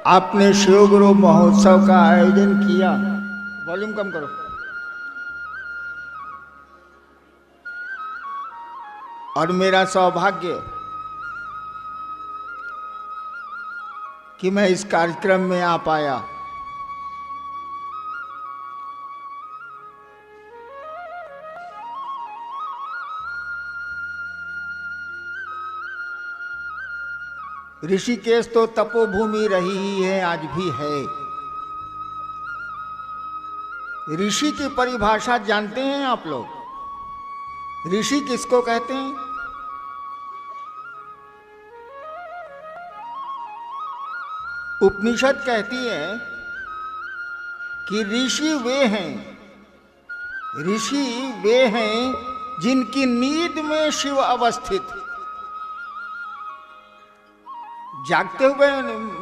आपने शिव गुरु महोत्सव का आयोजन किया। वॉल्यूम कम करो। और मेरा सौभाग्य कि मैं इस कार्यक्रम में आ पाया। ऋषिकेश तो तपोभूमि रही ही है, आज भी है। ऋषि की परिभाषा जानते हैं आप लोग? ऋषि किसको कहते हैं? उपनिषद कहती है कि ऋषि वे हैं, ऋषि वे हैं जिनकी नींद में शिव अवस्थित। जागते हुए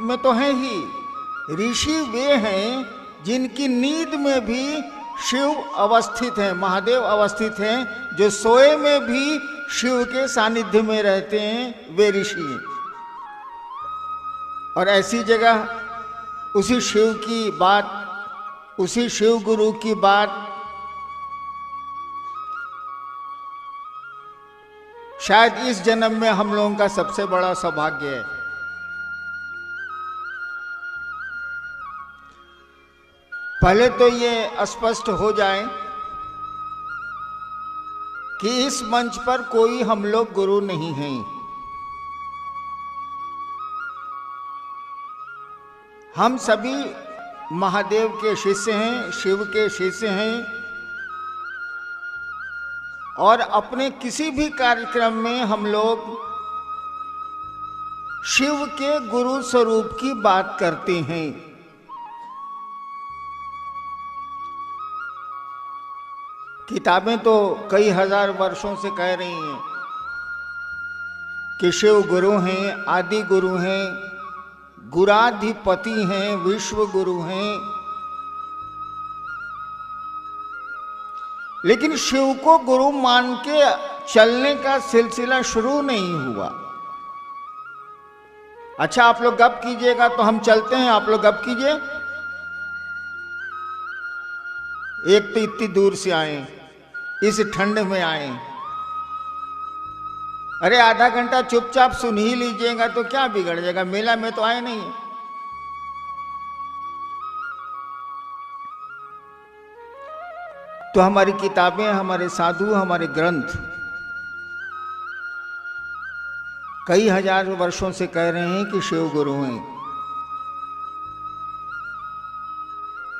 में तो हैं ही, ऋषि वे हैं जिनकी नींद में भी शिव अवस्थित हैं, महादेव अवस्थित हैं, जो सोए में भी शिव के सानिध्य में रहते हैं, वे ऋषि हैं। और ऐसी जगह उसी शिव की बात, उसी शिव गुरु की बात शायद इस जन्म में हम लोगों का सबसे बड़ा सौभाग्य है। पहले तो ये स्पष्ट हो जाए कि इस मंच पर कोई हम लोग गुरु नहीं हैं। हम सभी महादेव के शिष्य हैं, शिव के शिष्य हैं, और अपने किसी भी कार्यक्रम में हम लोग शिव के गुरु स्वरूप की बात करते हैं। किताबें तो कई हजार वर्षों से कह रही हैं कि शिव गुरु हैं, आदि गुरु हैं, गुराधिपति हैं, विश्व गुरु हैं। लेकिन शिव को गुरु मान के चलने का सिलसिला शुरू नहीं हुआ। अच्छा, आप लोग गप कीजिएगा तो हम चलते हैं, आप लोग गप कीजिए। एक तो इतनी दूर से आए, इस ठंड में आए। अरे आधा घंटा चुपचाप सुन ही लीजिएगा तो क्या बिगड़ जाएगा, मेला में तो आए नहीं। तो हमारी किताबें, हमारे साधु, हमारे ग्रंथ कई हजार वर्षों से कह रहे हैं कि शिव गुरु हैं,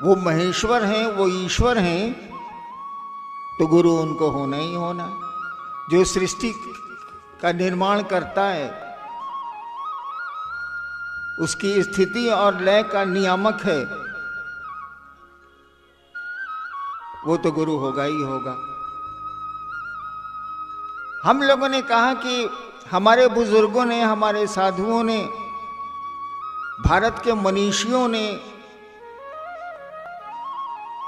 वो महेश्वर हैं, वो ईश्वर हैं, तो गुरु उनको होना ही होना। जो सृष्टि का निर्माण करता है, उसकी स्थिति और लय का नियामक है, वो तो गुरु होगा ही होगा। हम लोगों ने कहा कि हमारे बुजुर्गों ने, हमारे साधुओं ने, भारत के मनीषियों ने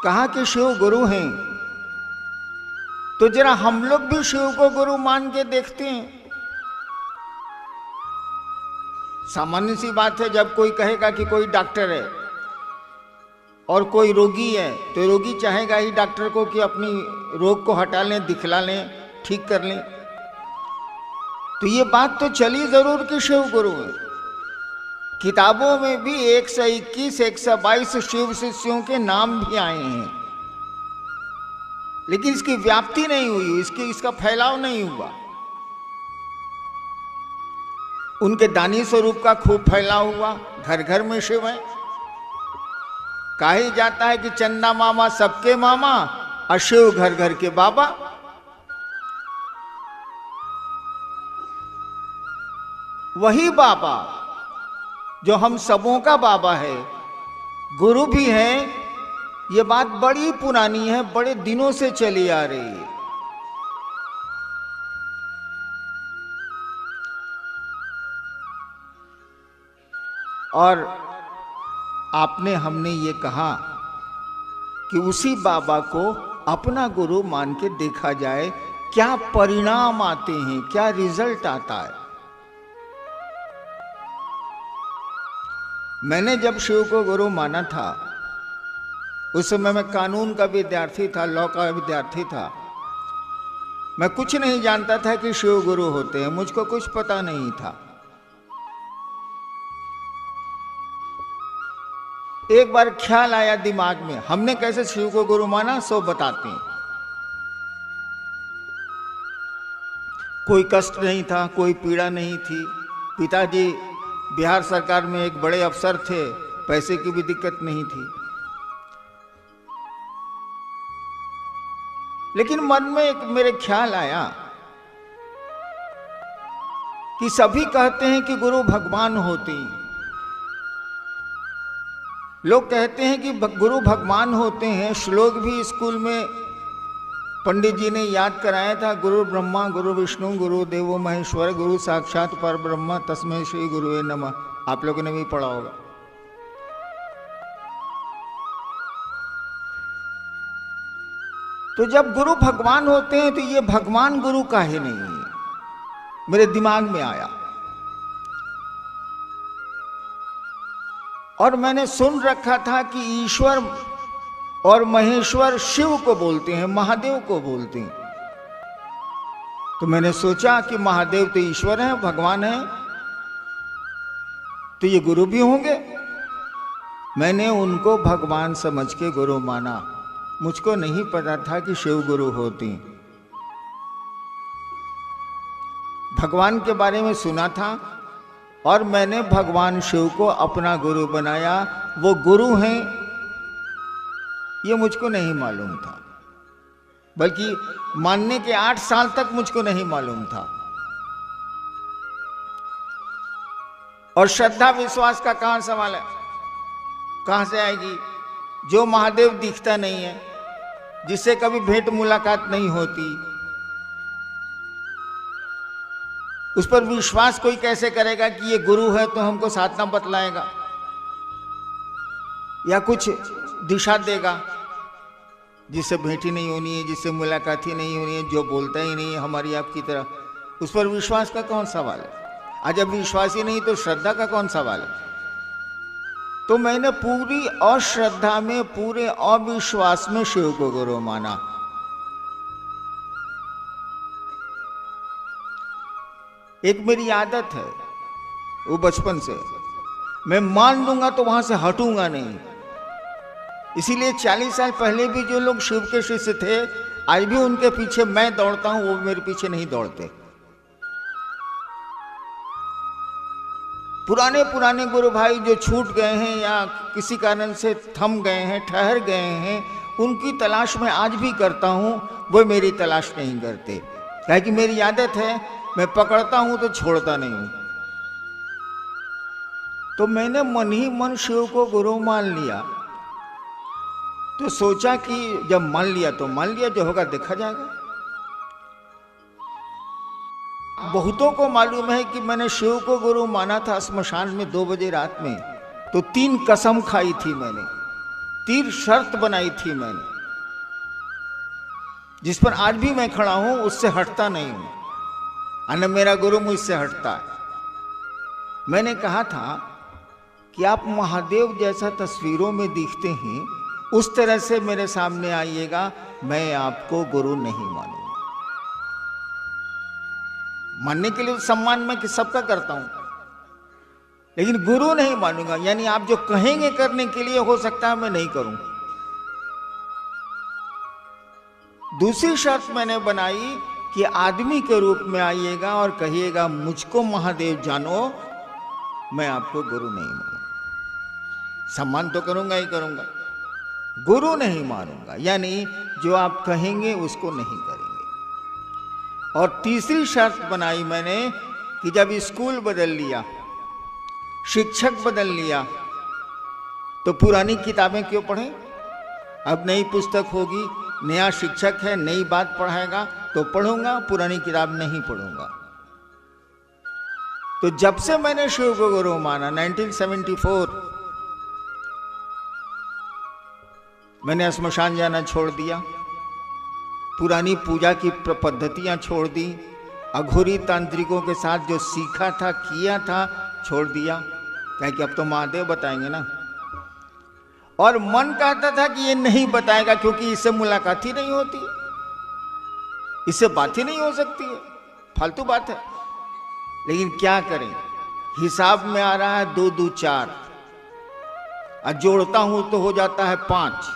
कहा कि शिव गुरु हैं, तो जरा हम लोग भी शिव को गुरु मान के देखते हैं। सामान्य सी बात है, जब कोई कहेगा कि कोई डॉक्टर है और कोई रोगी है, तो रोगी चाहेगा ही डॉक्टर को कि अपनी रोग को हटा लें, दिखला लें, ठीक कर लें। तो ये बात तो चली जरूर कि शिव गुरु है। किताबों में भी 121, 122 शिव शिष्यों के नाम भी आए हैं, लेकिन इसकी व्याप्ति नहीं हुई, इसका फैलाव नहीं हुआ। उनके दानी स्वरूप का खूब फैलाव हुआ, घर घर में शिव है। कहा ही जाता है कि चंदा मामा सबके मामा और शिव घर घर के बाबा। वही बाबा जो हम सबों का बाबा है, गुरु भी है। ये बात बड़ी पुरानी है, बड़े दिनों से चली आ रही है। और आपने, हमने ये कहा कि उसी बाबा को अपना गुरु मान के देखा जाए, क्या परिणाम आते हैं, क्या रिजल्ट आता है। मैंने जब शिव को गुरु माना था, उस समय मैं कानून का विद्यार्थी था, लॉ का विद्यार्थी था। मैं कुछ नहीं जानता था कि शिव गुरु होते हैं, मुझको कुछ पता नहीं था। एक बार ख्याल आया दिमाग में, हमने कैसे शिव को गुरु माना सो बताते हैं। कोई कष्ट नहीं था, कोई पीड़ा नहीं थी। पिताजी बिहार सरकार में एक बड़े अफसर थे, पैसे की भी दिक्कत नहीं थी। लेकिन मन में एक मेरे ख्याल आया कि सभी कहते हैं कि गुरु भगवान होते हैं। लोग कहते हैं कि गुरु भगवान होते हैं। श्लोक भी स्कूल में पंडित जी ने याद कराया था, गुरु ब्रह्मा गुरु विष्णु गुरु देवो महेश्वर गुरु साक्षात पर ब्रह्म तस्मै श्री गुरुवे नमः। आप लोगों ने भी पढ़ा होगा। तो जब गुरु भगवान होते हैं तो ये भगवान गुरु काहे नहीं है, मेरे दिमाग में आया। और मैंने सुन रखा था कि ईश्वर और महेश्वर शिव को बोलते हैं, महादेव को बोलते हैं। तो मैंने सोचा कि महादेव तो ईश्वर हैं, भगवान हैं, तो ये गुरु भी होंगे। मैंने उनको भगवान समझ के गुरु माना। मुझको नहीं पता था कि शिव गुरु होती। भगवान के बारे में सुना था और मैंने भगवान शिव को अपना गुरु बनाया। वो गुरु हैं ये मुझको नहीं मालूम था, बल्कि मानने के 8 साल तक मुझको नहीं मालूम था। और श्रद्धा विश्वास का कहां सवाल है, कहां से आएगी? जो महादेव दिखता नहीं है, जिससे कभी भेंट मुलाकात नहीं होती, उस पर विश्वास कोई कैसे करेगा कि ये गुरु है तो हमको साधना बतलाएगा या कुछ दिशा देगा? जिससे भेंट ही नहीं होनी है, जिससे मुलाकात ही नहीं होनी है, जो बोलता ही नहीं है हमारी आपकी तरह, उस पर विश्वास का कौन सवाल है? आज जब विश्वास ही नहीं तो श्रद्धा का कौन सवाल है? तो मैंने पूरी अश्रद्धा में, पूरे अविश्वास में शिव को गुरु माना। एक मेरी आदत है, वो बचपन से, मैं मान लूंगा तो वहां से हटूंगा नहीं। इसीलिए 40 साल पहले भी जो लोग शिव के शिष्य थे, आज भी उनके पीछे मैं दौड़ता हूं, वो मेरे पीछे नहीं दौड़ते। पुराने पुराने गुरु भाई जो छूट गए हैं या किसी कारण से थम गए हैं, ठहर गए हैं, उनकी तलाश मैं आज भी करता हूं, वो मेरी तलाश नहीं करते। क्या कि मेरी आदत है, मैं पकड़ता हूं तो छोड़ता नहीं हूं। तो मैंने मन ही मन शिव को गुरु मान लिया। तो सोचा कि जब मान लिया तो मान लिया, जो होगा देखा जाएगा। बहुतों को मालूम है कि मैंने शिव को गुरु माना था स्मशान में 2 बजे रात में। तो 3 कसम खाई थी मैंने, 3 शर्त बनाई थी मैंने, जिस पर आज भी मैं खड़ा हूं, उससे हटता नहीं हूं, और मेरा गुरु मुझसे हटता है। मैंने कहा था कि आप महादेव जैसा तस्वीरों में दिखते हैं, उस तरह से मेरे सामने आइएगा, मैं आपको गुरु नहीं मानूंगा। मानने के लिए सम्मान मैं सबका करता हूं, लेकिन गुरु नहीं मानूंगा। यानी आप जो कहेंगे करने के लिए, हो सकता है मैं नहीं करूं। दूसरी शर्त मैंने बनाई कि आदमी के रूप में आइएगा और कहिएगा मुझको महादेव जानो, मैं आपको गुरु नहीं मानूंगा। सम्मान तो करूंगा ही करूंगा, गुरु नहीं मानूंगा। यानी जो आप कहेंगे उसको नहीं करेंगे। और तीसरी शर्त बनाई मैंने कि जब स्कूल बदल लिया, शिक्षक बदल लिया, तो पुरानी किताबें क्यों पढ़ें? अब नई पुस्तक होगी, नया शिक्षक है, नई बात पढ़ाएगा तो पढ़ूंगा, पुरानी किताब नहीं पढ़ूंगा। तो जब से मैंने शिव को गुरु माना 1974, मैंने स्मशान जाना छोड़ दिया, पुरानी पूजा की पद्धतियां छोड़ दी, अघोरी तांत्रिकों के साथ जो सीखा था, किया था, छोड़ दिया। क्या कि अब तो महादेव बताएंगे ना। और मन कहता था कि ये नहीं बताएगा क्योंकि इससे मुलाकात ही नहीं होती, इससे बात ही नहीं हो सकती है, फालतू बात है। लेकिन क्या करें, हिसाब में आ रहा है 2 2 4, और जोड़ता हूं तो हो जाता है 5।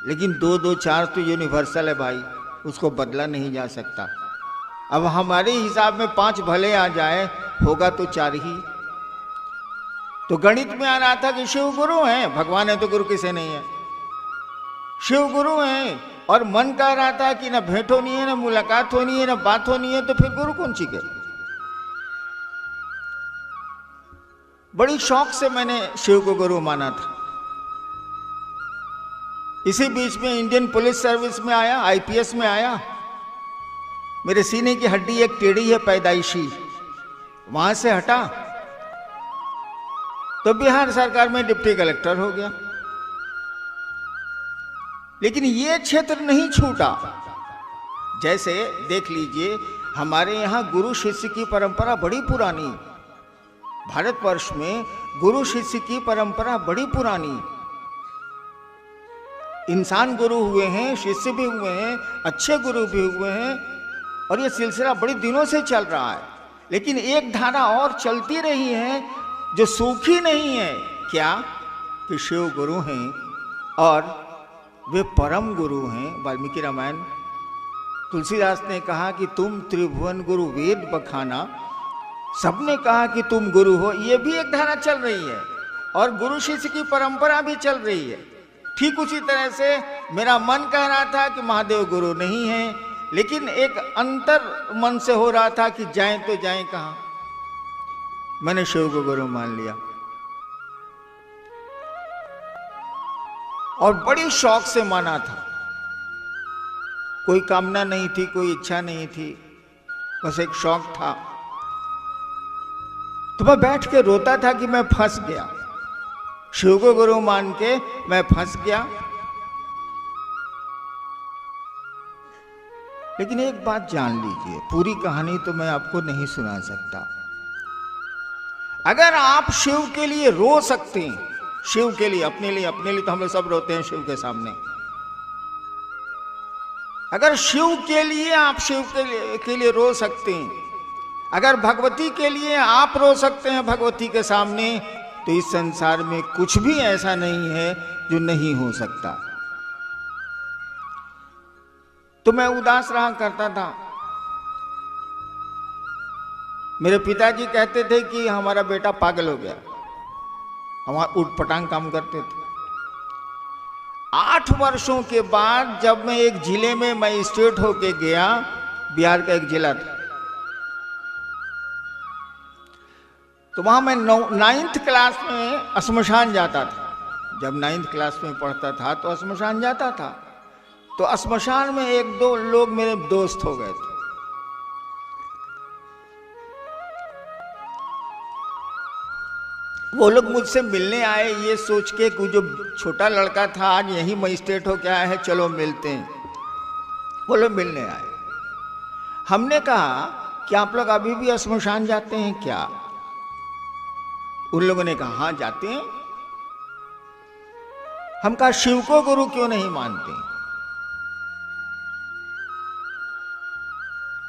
लेकिन 2 2 4 तो यूनिवर्सल है भाई, उसको बदला नहीं जा सकता। अब हमारे हिसाब में 5 भले आ जाए, होगा तो 4 ही। तो गणित में आ रहा था कि शिव गुरु हैं, भगवान है तो गुरु किसे नहीं है, शिव गुरु हैं। और मन कह रहा था कि ना भेंट होनी है, ना मुलाकात होनी है, ना बात होनी है, तो फिर गुरु कौन सी के। बड़ी शौक से मैंने शिव को गुरु माना था। इसी बीच में इंडियन पुलिस सर्विस में आया, आईपीएस में आया। मेरे सीने की हड्डी एक टेढ़ी है पैदाइशी, वहां से हटा तो बिहार सरकार में डिप्टी कलेक्टर हो गया। लेकिन ये क्षेत्र नहीं छूटा। जैसे देख लीजिए, हमारे यहां गुरु शिष्य की परंपरा बड़ी पुरानी, भारतवर्ष में गुरु शिष्य की परंपरा बड़ी पुरानी। इंसान गुरु हुए हैं, शिष्य भी हुए हैं, अच्छे गुरु भी हुए हैं, और ये सिलसिला बड़ी दिनों से चल रहा है। लेकिन एक धारा और चलती रही है जो सूखी नहीं है। क्या कि शिव गुरु हैं और वे परम गुरु हैं। वाल्मीकि रामायण, तुलसीदास ने कहा कि तुम त्रिभुवन गुरु वेद बखाना, सबने कहा कि तुम गुरु हो। ये भी एक धारा चल रही है और गुरु शिष्य की परंपरा भी चल रही है। ठीक उसी तरह से मेरा मन कह रहा था कि महादेव गुरु नहीं है, लेकिन एक अंतर मन से हो रहा था कि जाएं तो जाएं कहां। मैंने शिव को गुरु मान लिया और बड़ी शौक से माना था। कोई कामना नहीं थी, कोई इच्छा नहीं थी, बस एक शौक था। तो मैं बैठ के रोता था कि मैं फंस गया, शिव को गुरु मान के मैं फंस गया। लेकिन एक बात जान लीजिए, पूरी कहानी तो मैं आपको नहीं सुना सकता। अगर आप शिव के लिए रो सकते हैं, शिव के लिए, अपने लिए तो हम लोग सब रोते हैं शिव के सामने। अगर शिव के लिए आप शिव के लिए रो सकते हैं, अगर भगवती के लिए आप रो सकते हैं भगवती के सामने, तो इस संसार में कुछ भी ऐसा नहीं है जो नहीं हो सकता। तो मैं उदास रहा करता था। मेरे पिताजी कहते थे कि हमारा बेटा पागल हो गया, हमारा उठपटांग काम करते थे। 8 वर्षों के बाद जब मैं एक जिले में मजिस्ट्रेट होके गया, बिहार का एक जिला था, तो वहां मैं 9th क्लास में श्मशान जाता था। जब 9th क्लास में पढ़ता था तो श्मशान जाता था। तो श्मशान में 1-2 लोग मेरे दोस्त हो गए थे। वो लोग मुझसे मिलने आए ये सोच के कि जो छोटा लड़का था आज यही मजिस्ट्रेट हो के आया है, चलो मिलते हैं। वो लोग मिलने आए। हमने कहा कि आप लोग अभी भी श्मशान जाते हैं क्या? उन लोगों ने कहा हाँ जाते हैं। हम कहा शिव को गुरु क्यों नहीं मानते?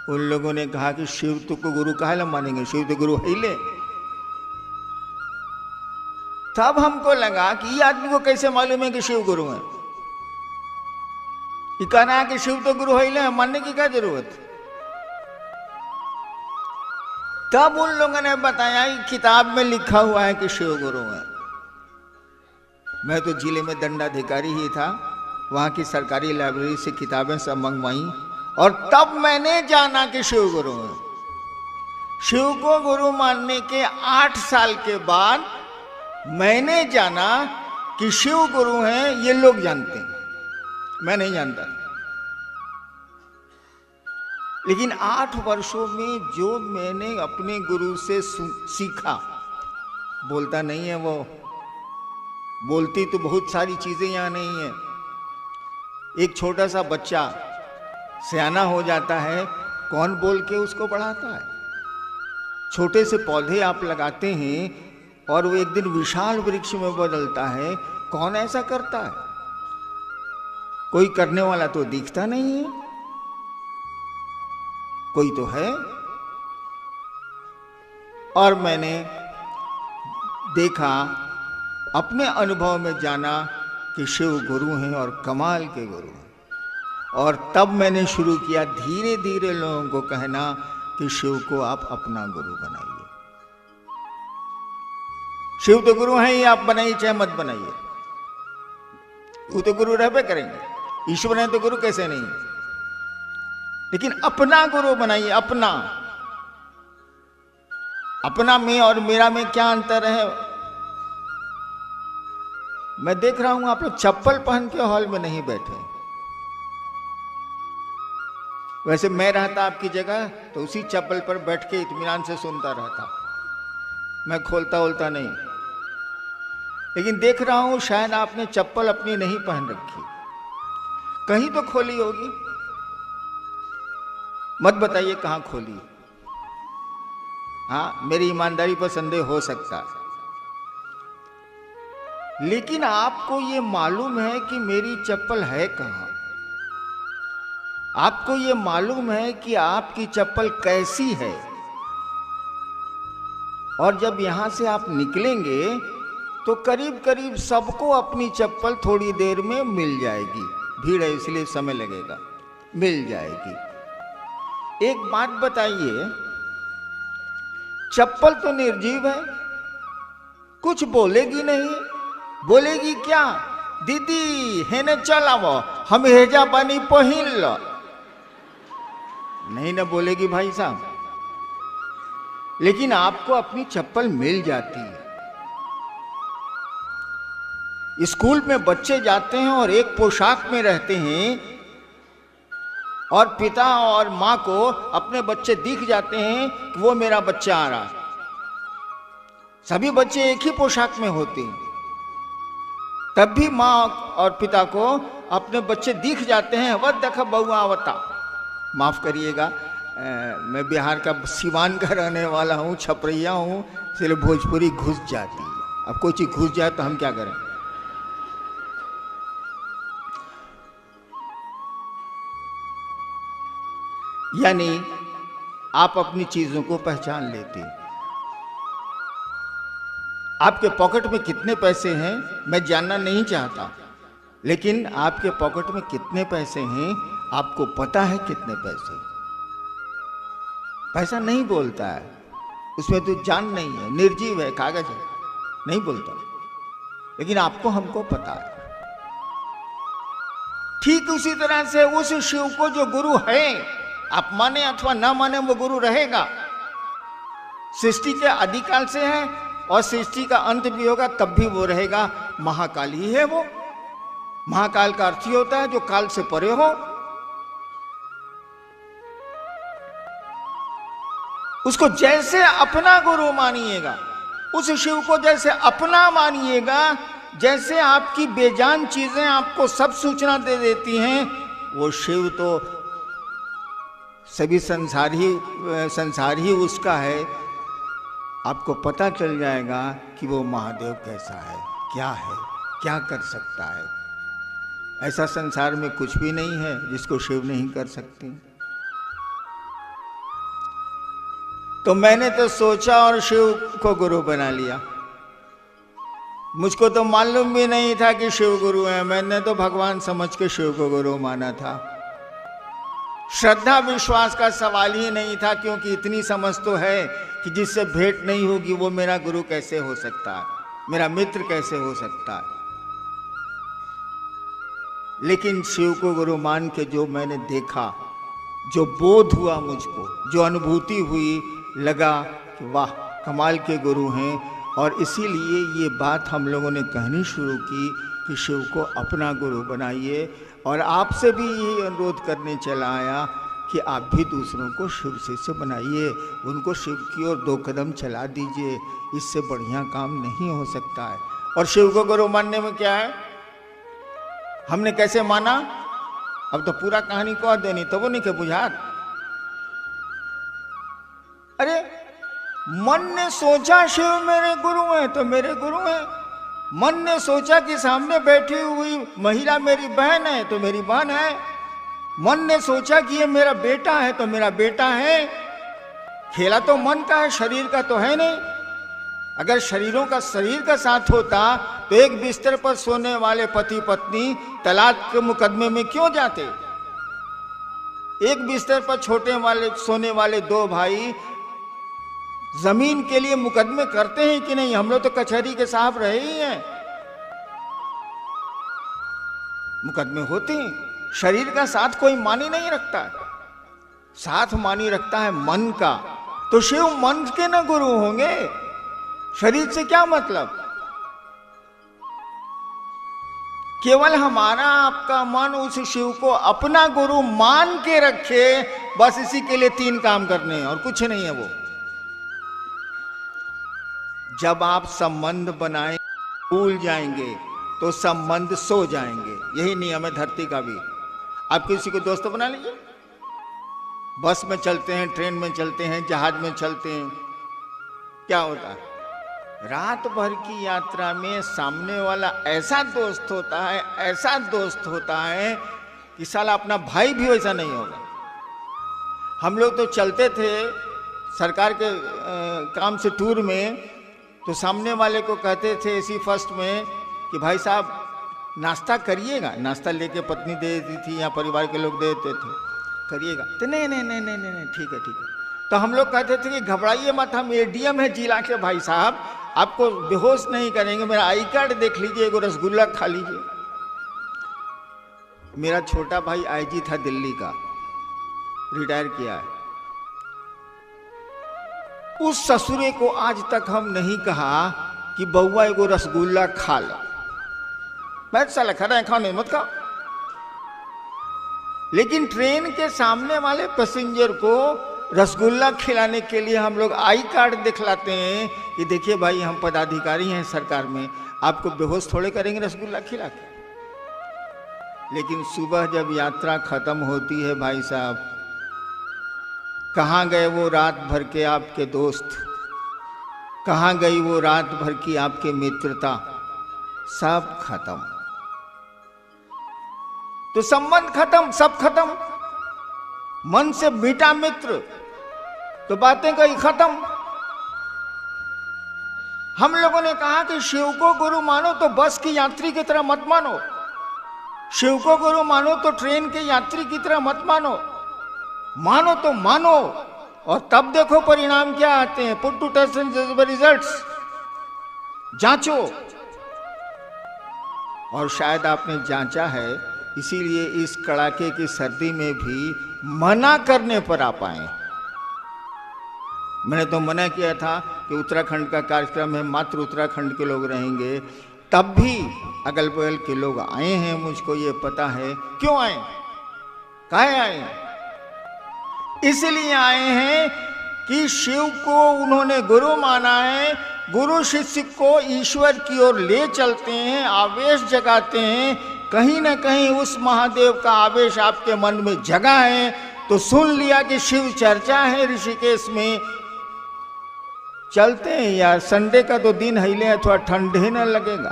उन लोगों ने कहा कि शिव तो को गुरु काहे ला मानेंगे, शिव तो गुरु है ले। तब हमको लगा कि ये आदमी को कैसे मालूम है कि शिव गुरु है। ये कहना है कि शिव तो गुरु है ले, मानने की क्या जरूरत? तब उन लोगों ने बताया कि किताब में लिखा हुआ है कि शिव गुरु है। मैं तो जिले में दंडाधिकारी ही था, वहां की सरकारी लाइब्रेरी से किताबें सब मंगवाई और तब मैंने जाना कि शिव गुरु है। शिव को गुरु मानने के 8 साल के बाद मैंने जाना कि शिव गुरु हैं, ये लोग जानते हैं, मैं नहीं जानता। लेकिन 8 वर्षों में जो मैंने अपने गुरु से सीखा, बोलता नहीं है वो, बोलती तो बहुत सारी चीजें यहां नहीं है। एक छोटा सा बच्चा सयाना हो जाता है, कौन बोल के उसको बढ़ाता है? छोटे से पौधे आप लगाते हैं और वो एक दिन विशाल वृक्ष में बदलता है। कौन ऐसा करता है? कोई करने वाला तो दिखता नहीं है। कोई तो है। और मैंने देखा, अपने अनुभव में जाना कि शिव गुरु हैं और कमाल के गुरु हैं। और तब मैंने शुरू किया धीरे धीरे लोगों को कहना कि शिव को आप अपना गुरु बनाइए। शिव तो गुरु हैं ही, आप बनाइए चाहे मत बनाइए, वो तो गुरु रहबे करेंगे। ईश्वर है तो गुरु कैसे नहीं, लेकिन अपना गुरु बनाइए। अपना अपना में और मेरा में क्या अंतर है? मैं देख रहा हूं आप लोग चप्पल पहन के हॉल में नहीं बैठे। वैसे मैं रहता आपकी जगह तो उसी चप्पल पर बैठ के इत्मीनान से सुनता रहता, मैं खोलता ओलता नहीं। लेकिन देख रहा हूं शायद आपने चप्पल अपनी नहीं पहन रखी, कहीं तो खोली होगी। मत बताइए कहां खोली। हाँ, मेरी ईमानदारी पर संदेह हो सकता है, लेकिन आपको ये मालूम है कि मेरी चप्पल है कहां। आपको ये मालूम है कि आपकी चप्पल कैसी है। और जब यहां से आप निकलेंगे तो करीब करीब सबको अपनी चप्पल थोड़ी देर में मिल जाएगी। भीड़ है इसलिए समय लगेगा, मिल जाएगी। एक बात बताइए, चप्पल तो निर्जीव है, कुछ बोलेगी नहीं। बोलेगी क्या? दीदी हेने चलावो, हम हेजा बनी पहिन लो। नहीं ना बोलेगी भाई साहब। लेकिन आपको अपनी चप्पल मिल जाती है। स्कूल में बच्चे जाते हैं और एक पोशाक में रहते हैं, और पिता और मां को अपने बच्चे दिख जाते हैं कि वो मेरा बच्चा आ रहा। सभी बच्चे एक ही पोशाक में होते हैं, तब भी मां और पिता को अपने बच्चे दिख जाते हैं। वह देखा बहुआ आवता। माफ करिएगा, मैं बिहार का सिवान का रहने वाला हूँ, छपरैया हूँ, इसलिए भोजपुरी घुस जाती है। अब कोई चीज घुस जाए तो हम क्या करें। यानी आप अपनी चीजों को पहचान लेते। आपके पॉकेट में कितने पैसे हैं मैं जानना नहीं चाहता, लेकिन आपके पॉकेट में कितने पैसे हैं आपको पता है। कितने पैसे? पैसा नहीं बोलता है, उसमें तो जान नहीं है, निर्जीव है, कागज है, नहीं बोलता। लेकिन आपको हमको पता है। ठीक उसी तरह से उस शिव को जो गुरु है, आप माने अथवा ना माने, वो गुरु रहेगा। सृष्टि के आदिकाल से है और सृष्टि का अंत भी होगा तब भी वो रहेगा। महाकाल ही है वो। महाकाल का अर्थ ही होता है जो काल से परे हो। उसको जैसे अपना गुरु मानिएगा, उस शिव को जैसे अपना मानिएगा, जैसे आपकी बेजान चीजें आपको सब सूचना दे देती हैं, वो शिव तो सभी संसार ही उसका है। आपको पता चल जाएगा कि वो महादेव कैसा है, क्या कर सकता है। ऐसा संसार में कुछ भी नहीं है जिसको शिव नहीं कर सकते। तो मैंने तो सोचा और शिव को गुरु बना लिया। मुझको तो मालूम भी नहीं था कि शिव गुरु है। मैंने तो भगवान समझ के शिव को गुरु माना था। श्रद्धा विश्वास का सवाल ही नहीं था, क्योंकि इतनी समझ तो है कि जिससे भेंट नहीं होगी वो मेरा गुरु कैसे हो सकता है, मेरा मित्र कैसे हो सकता है। लेकिन शिव को गुरु मान के जो मैंने देखा, जो बोध हुआ मुझको, जो अनुभूति हुई, लगा कि वाह कमाल के गुरु हैं। और इसीलिए ये बात हम लोगों ने कहनी शुरू की कि शिव को अपना गुरु बनाइए। और आपसे भी ये अनुरोध करने चला आया कि आप भी दूसरों को शिव शिष्य बनाइए, उनको शिव की ओर 2 कदम चला दीजिए। इससे बढ़िया काम नहीं हो सकता है। और शिव को गुरु मानने में क्या है, हमने कैसे माना, अब तो पूरा कहानी कह देनी, तो वो नहीं के बुझात। अरे मन ने सोचा शिव मेरे गुरु हैं तो मेरे गुरु हैं। मन ने सोचा कि सामने बैठी हुई महिला मेरी बहन है तो मेरी बहन है। मन ने सोचा कि ये मेरा बेटा है तो मेरा बेटा है। खेला तो मन का है, शरीर का तो है नहीं। अगर शरीर का साथ होता तो एक बिस्तर पर सोने वाले पति पत्नी तलाक के मुकदमे में क्यों जाते? एक बिस्तर पर सोने वाले दो भाई जमीन के लिए मुकदमे करते हैं कि नहीं? हम लोग तो कचहरी के साहब रहे ही हैं, मुकदमे होते हैं। शरीर का साथ कोई मानी नहीं रखता है, साथ मानी रखता है मन का। तो शिव मन के न गुरु होंगे, शरीर से क्या मतलब? केवल हमारा आपका मन उस शिव को अपना गुरु मान के रखे, बस इसी के लिए 3 काम करने हैं और कुछ नहीं है। वो जब आप संबंध बनाए भूल जाएंगे तो संबंध सो जाएंगे। यही नियम है धरती का भी। आप किसी को दोस्त बना लीजिए, बस में चलते हैं, ट्रेन में चलते हैं, जहाज में चलते हैं, क्या होता है? रात भर की यात्रा में सामने वाला ऐसा दोस्त होता है, ऐसा दोस्त होता है कि साला अपना भाई भी वैसा नहीं होगा। हम लोग तो चलते थे सरकार के काम से टूर में, तो सामने वाले को कहते थे इसी फर्स्ट में कि भाई साहब नाश्ता करिएगा। नाश्ता लेके पत्नी दे देती थी या परिवार के लोग दे देते थे, करिएगा तो नहीं नहीं नहीं नहीं नहीं ठीक है ठीक है। तो हम लोग कहते थे कि घबराइए मत, हम एडीएम है जिला के भाई साहब, आपको बेहोश नहीं करेंगे, मेरा आई कार्ड देख लीजिए, एगो रसगुल्ला खा लीजिए। मेरा छोटा भाई आईजी था दिल्ली का, रिटायर किया है। उस ससुरे को आज तक हम नहीं कहा कि बउआ एगो रसगुल्ला खा लो। मैं साला खा रहे खाने मत खाओ। लेकिन ट्रेन के सामने वाले पैसेंजर को रसगुल्ला खिलाने के लिए हम लोग आई कार्ड दिखलाते हैं कि देखिए भाई हम पदाधिकारी हैं सरकार में, आपको बेहोश थोड़े करेंगे रसगुल्ला खिला के। लेकिन सुबह जब यात्रा खत्म होती है भाई साहब, कहाँ गए वो रात भर के आपके दोस्त, कहाँ गई वो रात भर की आपकी मित्रता? सब खत्म। तो संबंध खत्म, सब खत्म। मन से मिटा मित्र तो बातें कहीं खत्म। हम लोगों ने कहा कि शिव को गुरु मानो तो बस की यात्री की तरह मत मानो, शिव को गुरु मानो तो ट्रेन के यात्री की तरह मत मानो। मानो तो मानो, और तब देखो परिणाम क्या आते हैं। पुट टू टेस्ट एंड जज रिजल्ट्स, जांचो। और शायद आपने जांचा है, इसीलिए इस कड़ाके की सर्दी में भी मना करने पर आ पाए। मैंने तो मना किया था कि उत्तराखंड का कार्यक्रम है, मात्र उत्तराखंड के लोग रहेंगे, तब भी अगल बगल के लोग आए हैं। मुझको ये पता है क्यों आए, काहे आए। इसलिए आए हैं कि शिव को उन्होंने गुरु माना है। गुरु शिष्य को ईश्वर की ओर ले चलते हैं, आवेश जगाते हैं। कहीं ना कहीं उस महादेव का आवेश आपके मन में जगा है तो सुन लिया कि शिव चर्चा है ऋषिकेश में, चलते हैं यार। संडे का तो दिन हिले है, थोड़ा ठंड ही न लगेगा,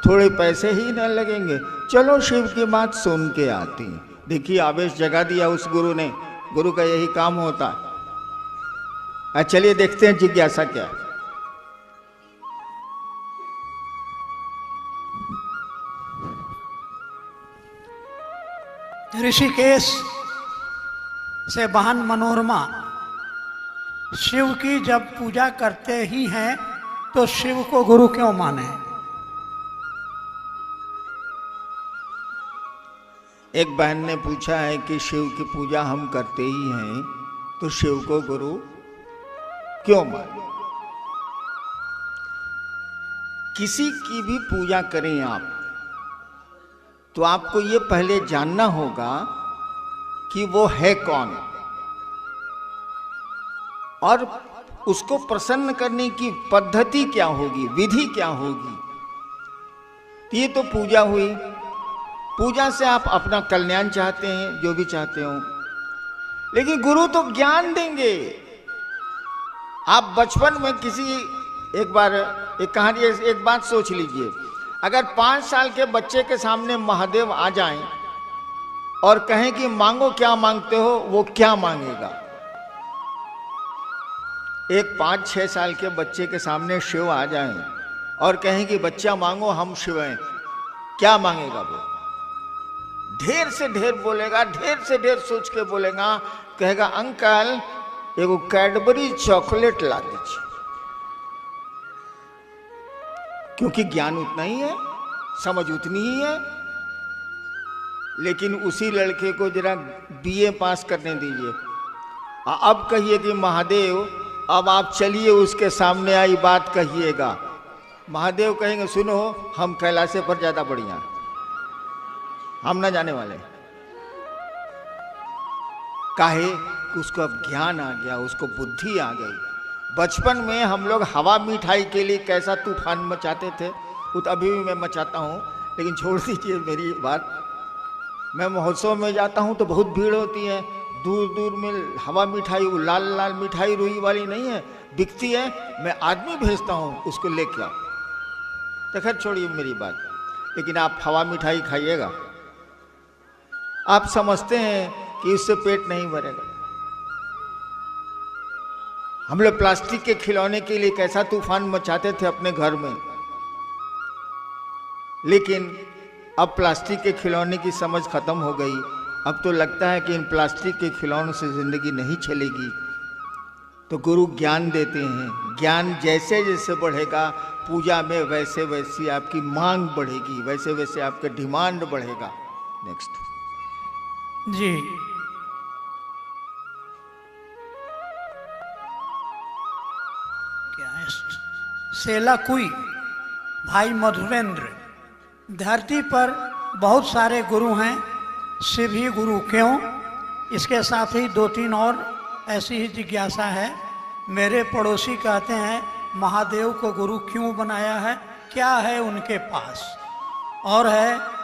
थोड़े पैसे ही न लगेंगे, चलो शिव की बात सुन के आती। देखिए आवेश जगा दिया उस गुरु ने। गुरु का यही काम होता है। चलिए देखते हैं जिज्ञासा क्या है। ऋषिकेश से बहन मनोरमा शिव की जब पूजा करते ही हैं तो शिव को गुरु क्यों माने? एक बहन ने पूछा है कि शिव की पूजा हम करते ही हैं तो शिव को गुरु क्यों माने? किसी की भी पूजा करें आप तो आपको ये पहले जानना होगा कि वो है कौन, और उसको प्रसन्न करने की पद्धति क्या होगी, विधि क्या होगी। तो ये तो पूजा हुई। पूजा से आप अपना कल्याण चाहते हैं, जो भी चाहते हो। लेकिन गुरु तो ज्ञान देंगे, आप बचपन में किसी एक बार एक कहानी, एक बात सोच लीजिए, अगर 5 साल के बच्चे के सामने महादेव आ जाएं और कहें कि मांगो क्या मांगते हो, वो क्या मांगेगा? एक 5-6 साल के बच्चे के सामने शिव आ जाएं और कहें कि बच्चा मांगो हम शिव हैं, क्या मांगेगा वो? ढेर से ढेर बोलेगा, ढेर से ढेर सोच के बोलेगा, कहेगा अंकल एगो कैडबरी चॉकलेट ला दीजिए। क्योंकि ज्ञान उतना ही है, समझ उतनी ही है। लेकिन उसी लड़के को जरा बीए पास करने दीजिए, अब कहिए कि महादेव अब आप चलिए उसके सामने आई बात कहिएगा। महादेव कहेंगे सुनो हम कैलाश पर ज्यादा बढ़िया, हम ना जाने वाले। काहे? उसको अब ज्ञान आ गया, उसको बुद्धि आ गई। बचपन में हम लोग हवा मिठाई के लिए कैसा तूफान मचाते थे, वो तो अभी भी मैं मचाता हूँ, लेकिन छोड़ दीजिए मेरी बात। मैं महोत्सव में जाता हूँ तो बहुत भीड़ होती है, दूर दूर में हवा मिठाई, वो लाल लाल मिठाई रुई वाली नहीं है, बिकती है, मैं आदमी भेजता हूँ उसको लेके आओ। तो खैर छोड़िए मेरी बात, लेकिन आप हवा मिठाई खाइएगा, आप समझते हैं कि इससे पेट नहीं भरेगा। हम लोग प्लास्टिक के खिलौने के लिए कैसा तूफान मचाते थे अपने घर में, लेकिन अब प्लास्टिक के खिलौने की समझ खत्म हो गई। अब तो लगता है कि इन प्लास्टिक के खिलौनों से जिंदगी नहीं चलेगी। तो गुरु ज्ञान देते हैं, ज्ञान जैसे जैसे बढ़ेगा पूजा में वैसे वैसी आपकी मांग बढ़ेगी, वैसे वैसे आपका डिमांड बढ़ेगा। नेक्स्ट जी, क्या है? सेला कुई भाई मधुरेंद्र, धरती पर बहुत सारे गुरु हैं, शिव ही गुरु क्यों? इसके साथ ही 2-3 और ऐसी ही जिज्ञासा है। मेरे पड़ोसी कहते हैं महादेव को गुरु क्यों बनाया है, क्या है उनके पास? और है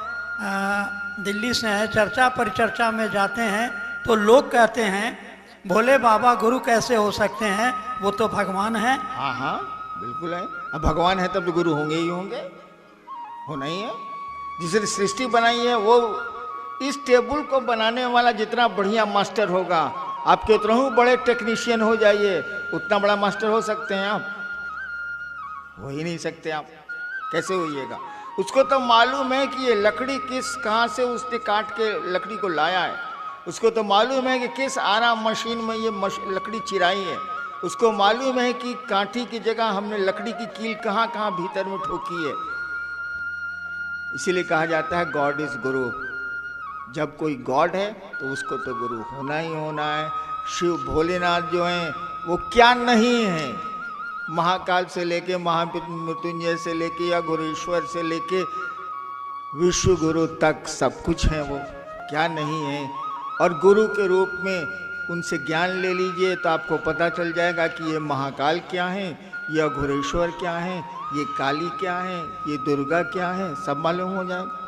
दिल्ली से है, चर्चा परिचर्चा में जाते हैं तो लोग कहते हैं भोले बाबा गुरु कैसे हो सकते हैं, वो तो भगवान है। हाँ हाँ बिल्कुल है, अब भगवान है तब तो गुरु होंगे ही होंगे, होना ही है। जिसने सृष्टि बनाई है वो, इस टेबल को बनाने वाला जितना बढ़िया मास्टर होगा, आप कितना बड़े टेक्नीशियन हो जाइए, उतना बड़ा मास्टर हो सकते हैं आप? हो ही नहीं सकते आप। कैसे होइएगा? उसको तो मालूम है कि ये लकड़ी कहाँ से उसने काट के लकड़ी को लाया है, उसको तो मालूम है कि किस आराम मशीन में ये लकड़ी चिराई है, उसको मालूम है कि कांटी की जगह हमने लकड़ी की कील कहाँ कहाँ भीतर में ठोकी है। इसीलिए कहा जाता है गॉड इज गुरु। जब कोई गॉड है तो उसको तो गुरु होना ही होना है। शिव भोलेनाथ जो हैं वो क्या नहीं है, महाकाल से लेके महामृत्युंजय से लेके या गुरुश्वर से लेके विश्व गुरु तक सब कुछ है, वो क्या नहीं है। और गुरु के रूप में उनसे ज्ञान ले लीजिए तो आपको पता चल जाएगा कि ये महाकाल क्या है, ये अघोरेश्वर क्या है, ये काली क्या है, ये दुर्गा क्या है, सब मालूम हो जाएगा।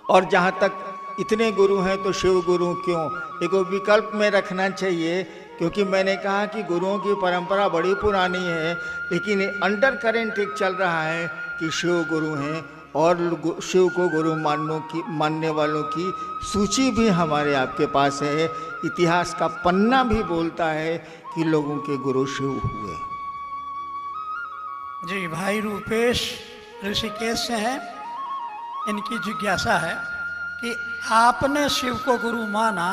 और जहाँ तक इतने गुरु हैं तो शिव गुरु क्यों, एक विकल्प में रखना चाहिए, क्योंकि मैंने कहा कि गुरुओं की परंपरा बड़ी पुरानी है, लेकिन अंडर करेंट एक चल रहा है कि शिव गुरु हैं और शिव को गुरु मानने वालों की सूची भी हमारे आपके पास है। इतिहास का पन्ना भी बोलता है कि लोगों के गुरु शिव हुए। जी, भाई रूपेश ऋषिकेश से हैं, इनकी जिज्ञासा है कि आपने शिव को गुरु माना,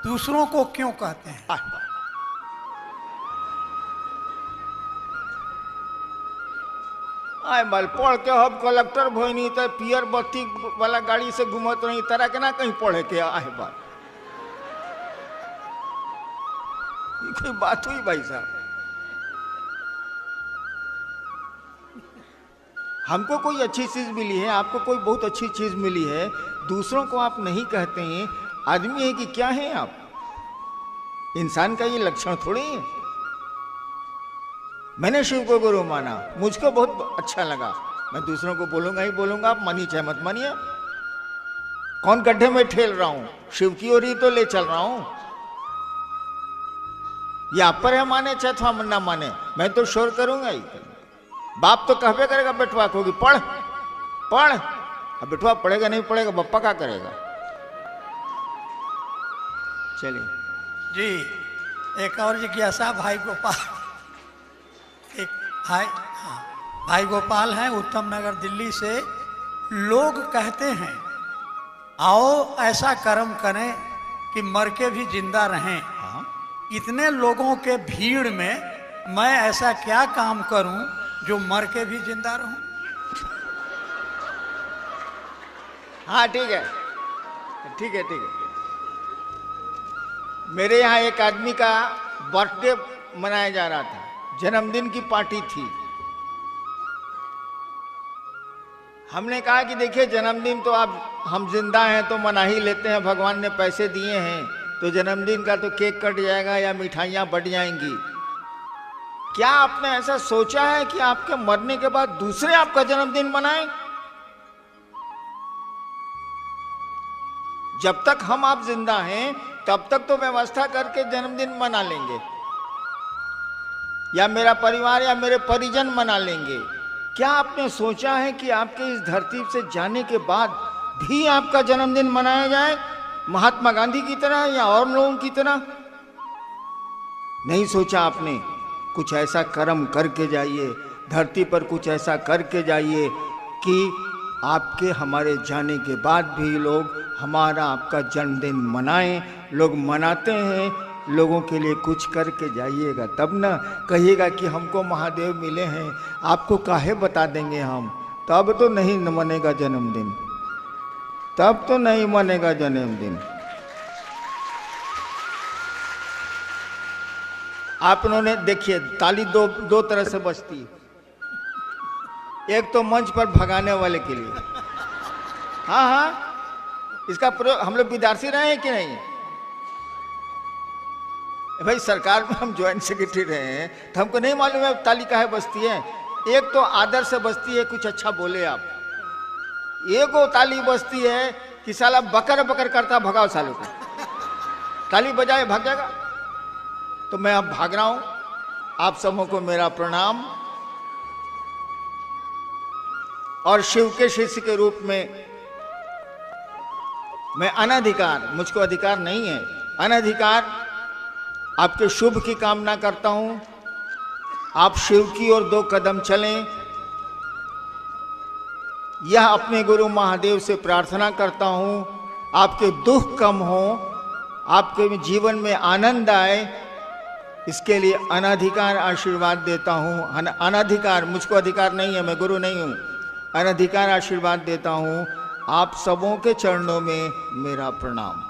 दूसरों को क्यों कहते हैं? आए बाल पढ़ के हम कलेक्टर भोनी तो पियर बत्ती वाला गाड़ी से घूमत रही, तरह के ना कहीं पढ़े के आए बाल, ये कोई बात हुई भाई साहब? हमको कोई अच्छी चीज मिली है, आपको कोई बहुत अच्छी चीज मिली है, दूसरों को आप नहीं कहते हैं। आदमी है कि क्या है आप? इंसान का ये लक्षण थोड़ी है। मैंने शिव को गुरु माना, मुझको बहुत अच्छा लगा, मैं दूसरों को बोलूंगा ही बोलूंगा, आप मानिए चाहे मत मानिए। कौन गड्ढे में ठेल रहा हूं, शिव की ओर ही तो ले चल रहा हूं। ये आप पर है माने चाहे अथवा ना माने, मैं तो शोर करूंगा ही। बाप तो कहबे करेगा बेटवा को कि पढ़ पढ़, अब बेटवा पढ़ेगा नहीं पढ़ेगा, बप्पा क्या करेगा। चलिए जी, एक और जिज्ञासा भाई गोपाल, एक भाई गोपाल हैं उत्तम नगर दिल्ली से। लोग कहते हैं आओ ऐसा कर्म करें कि मर के भी जिंदा रहें। हाँ इतने लोगों के भीड़ में मैं ऐसा क्या काम करूं जो मर के भी जिंदा रहूं? हाँ ठीक है ठीक है ठीक है। मेरे यहाँ एक आदमी का बर्थडे मनाया जा रहा था, जन्मदिन की पार्टी थी। हमने कहा कि देखिए जन्मदिन तो आप हम जिंदा हैं तो मना ही लेते हैं, भगवान ने पैसे दिए हैं तो जन्मदिन का तो केक कट जाएगा या मिठाइयाँ बढ़ जाएंगी। क्या आपने ऐसा सोचा है कि आपके मरने के बाद दूसरे आपका जन्मदिन मनाएं? जब तक हम आप जिंदा हैं तब तक तो व्यवस्था करके जन्मदिन मना लेंगे, या मेरा परिवार या मेरे परिजन मना लेंगे। क्या आपने सोचा है कि आपके इस धरती से जाने के बाद भी आपका जन्मदिन मनाया जाए, महात्मा गांधी की तरह या और लोगों की तरह? नहीं सोचा आपने। कुछ ऐसा कर्म करके जाइए, धरती पर कुछ ऐसा करके जाइए कि आपके हमारे जाने के बाद भी लोग हमारा आपका जन्मदिन मनाएं। लोग मनाते हैं, लोगों के लिए कुछ करके जाइएगा, तब ना कहिएगा कि हमको महादेव मिले हैं, आपको काहे बता देंगे हम। तब तो नहीं मनेगा जन्मदिन, तब तो नहीं मनेगा जन्मदिन। आप उन्होंने देखिए ताली दो तरह से बजती है। एक तो मंच पर भगाने वाले के लिए, हाँ हाँ, इसका प्रयोग हम लोग विद्यार्थी रहे हैं कि नहीं? भाई सरकार में हम ज्वाइंट सेक्रेटरी रहे हैं तो हमको नहीं मालूम है ताली काहे बजती है। एक तो आदर से बजती है, कुछ अच्छा बोले आप। एक वो ताली बजती है कि साला बकर बकर करता, भगाओ सालों को, ताली बजाए भाग जाएगा। तो मैं अब भाग रहा हूं। आप सबों को मेरा प्रणाम। और शिव के शिष्य के रूप में मैं अनधिकार, मुझको अधिकार नहीं है, अनधिकार आपके शुभ की कामना करता हूं। आप शिव की ओर 2 कदम चलें, यह अपने गुरु महादेव से प्रार्थना करता हूं। आपके दुख कम हो, आपके जीवन में आनंद आए, इसके लिए अनधिकार आशीर्वाद देता हूं। अनधिकार, मुझको अधिकार नहीं है, मैं गुरु नहीं हूं। अनधिकार आशीर्वाद देता हूं। आप सबों के चरणों में मेरा प्रणाम।